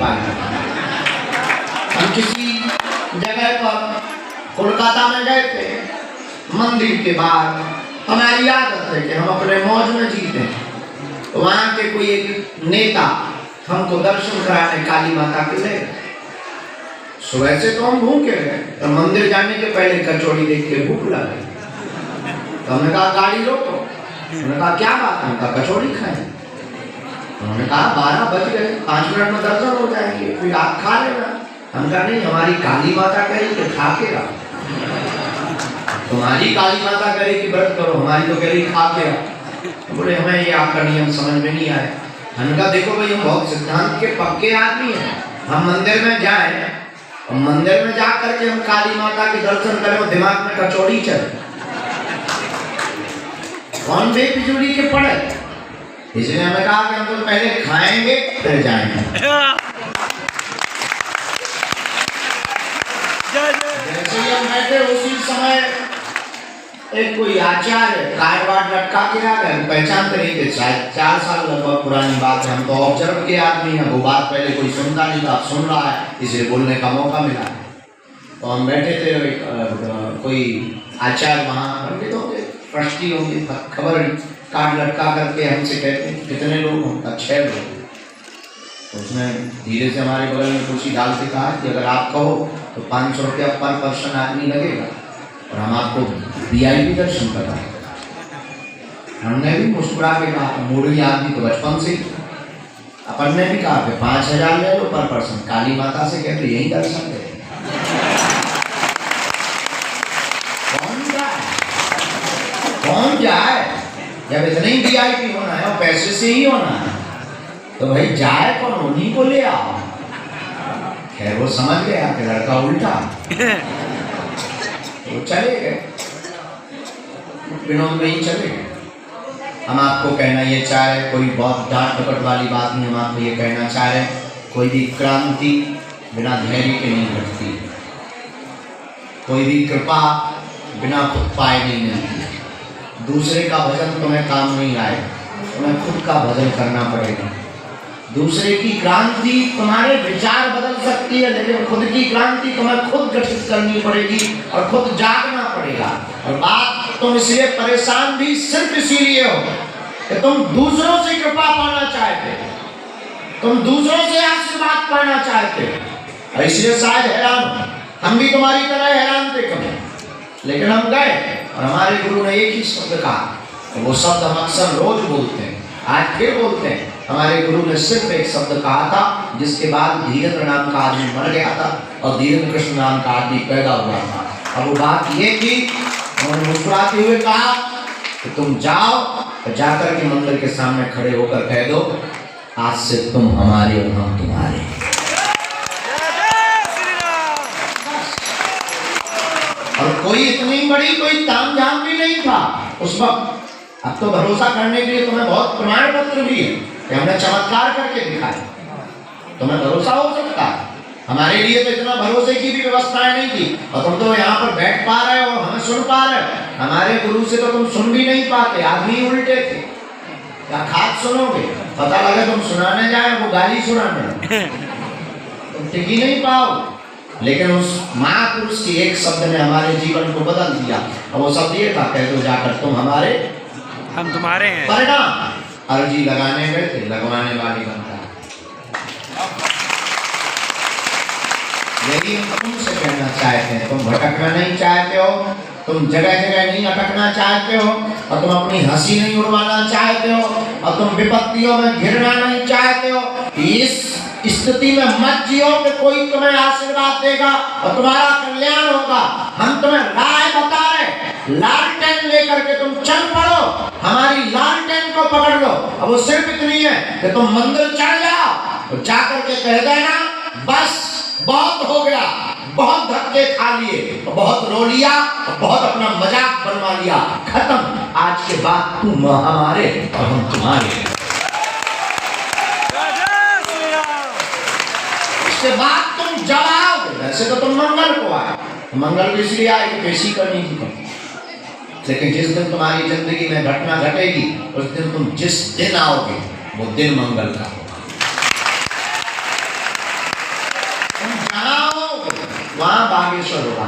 पाए। हम किसी जगह पर कोलकाता में गए थे, मंदिर के बाहर हमारी आदत है कि हम अपने मौज में जीते हैं। तो वहाँ के कोई एक नेता हमको दर्शन कराने काली माता के ले। सुबह से तो हम भूखे रहे, तो मंदिर जाने के पहले कचौड़ी देख के भूख लगी। तो हमने कहा गाड़ी रोको। उन्होंने कहा क्या बात है? उनका कचौड़ी खाएं। उन्होंने कहा 12 बज गए, 5 मिनट में दर्शन हो जाएंगे, फिर आप खा लेना। हम कहा नहीं, हमारी काली माता कह रही कि खा के रहो। तुम्हारी काली माता कह रही कि व्रत करो, हमारी तो कह रही खा के रहो। बोले हमें ये आपका नियम समझ में नहीं आया। हमने कहा देखो भाई, हम बहुत सिद्धांत के पक्के आदमी हैं। हम मंदिर में जाए और मंदिर में जाकर के हम काली माता के दर्शन करें और दिमाग में कचौड़ी चले, कौन बेफिजूली के पड़े? इसलिए हमें कहा कि हम तो पहले खाएंगे फिर जाएंगे। जैसे ही हम बैठे उसी समय एक कोई आचार्य कार्ड वार्ड लटका के आ गए। पहचानते नहीं थे, शायद 4 साल लगभग पुरानी बात है। हम तो ऑब्जर्व के आदमी हैं, वो बात पहले कोई सुनता नहीं था, सुन रहा है, इसलिए बोलने का मौका मिला। तो हम बैठे थे, कोई आचार्य वहाँ पंडित होंगे, ट्रस्टी होंगे, खबर कार्ड लटका करके हमसे कहते हैं कितने लोग हों? 6 लोग। तो उसने धीरे से हमारे बगल में कुर्सी डाल के कहा कि अगर आप कहो तो 500 रुपया पर पर्सन आदमी लगेगा और हम आपको VIP दर्शन कराएंगे। हमने भी मुस्कुरा के कहा, मूडी आदमी तो बचपन से अपन ने भी कहा कि 5000 ले लो पर पर्सन, काली माता से कहते यही दर्शन करें। कौन जाए? जब इतना ही VIP होना है और पैसे से ही होना है तो भाई जाए कौन? उन्हीं को ले आओ। खैर वो समझ गया कि लड़का उल्टा, तो चले गए, विनोद में ही चले गए। हम आपको कहना ये चाह रहे, कोई बहुत डांट डपट वाली बात नहीं, हम आपको ये कहना चाह रहे, कोई भी क्रांति बिना धैर्य के नहीं घटती, कोई भी कृपा बिना खुद पाए नहीं मिलती। दूसरे का भजन तुम्हें काम नहीं आए, तुम्हें खुद का भजन करना पड़ेगा। दूसरे की क्रांति तुम्हारे विचार बदल सकती है, लेकिन खुद की क्रांति तुम्हें खुद गठित करनी पड़ेगी और खुद जागना पड़ेगा। और बात तुम इसलिए परेशान भी सिर्फ इसीलिए हो कि तुम दूसरों से कृपा पाना चाहते, तुम दूसरों से आशीर्वाद पाना चाहते, और इसलिए शायद हैरान हो। हम भी तुम्हारी तरह हैरान थे कभी, लेकिन हम गए और हमारे गुरु ने एक ही शब्द कहा, वो शब्द हम अक्सर रोज बोलते हैं, आज फिर बोलते हैं। हमारे गुरु ने सिर्फ एक शब्द कहा था, जिसके बाद धीरेन्द्र नाम का आदमी मर गया था और धीरेन्द्र कृष्ण नाम का आदमी पैदा हुआ था। अब वो बात ये थी, उन्होंने मुस्कुराते हुए कहा कि तुम जाओ और जाकर के मंदिर के सामने खड़े होकर कह दो, आज से तुम हमारे और हम तुम्हारे। और कोई इतनी बड़ी कोई तामझाम भी नहीं था उस वक्त। अब तो भरोसा करने के लिए तुम्हें बहुत प्रमाण पत्र भी है कि हमने चमत्कार करके दिखाया, तुम्हें भरोसा हो सकता है। हमारे लिए तो इतना भरोसे की भी व्यवस्थाएं नहीं थी, और तुम तो यहाँ पर बैठ पा रहे हो और हमें सुन पा रहे हो। हमारे गुरु से तो तुम सुन भी नहीं पाते, आदमी उल्टे थे। क्या खास सुनोगे? पता लगा तुम सुनाने जाए वो गाली सुनाने, तुम टिक ही नहीं पाओ। लेकिन उस महापुरुष के एक शब्द ने हमारे जीवन को बदल दिया, और वो शब्द ये था, कह दो जाकर तुम हमारे हम तुम्हारे हैं। परिणाम अर्जी लगाने गए थे, लगवाने वाली बनता है। यही हम तुमसे कहना चाहते हैं। तुम भटकना नहीं चाहते हो, तुम जगह जगह नहीं अटकना चाहते हो, और तुम अपनी हंसी नहीं उड़वाना चाहते हो, और तुम विपत्तियों में घिरना नहीं चाहते हो। इस स्थिति में मत जियो कि कोई तुम्हें आशीर्वाद देगा और तुम्हारा कल्याण होगा। हम तुम्हें राह बता रहे, लालटेन लेकर के तुम चल पड़ो, हमारी लालटेन को पकड़ लो। अब वो सिर्फ इतनी है कि तुम मंदिर चढ़ जाओ और जाकर के कह देना, बस बहुत हो गया, बहुत धक्के खा लिए, बहुत रो लिया, बहुत अपना मजाक बनवा लिया, खत्म। आज के बाद तुम हमारे और हम तुम्हारे। इसके बाद तुम जब आओगे, वैसे तो तुम मंगल को आए, मंगल इसलिए आए कि पेशी करनी थी, लेकिन जिस दिन तुम्हारी जिंदगी में घटना घटेगी उस दिन तुम जिस दिन आओगे वो दिन मंगल का होगा। वहाँ बागेश्वर होगा।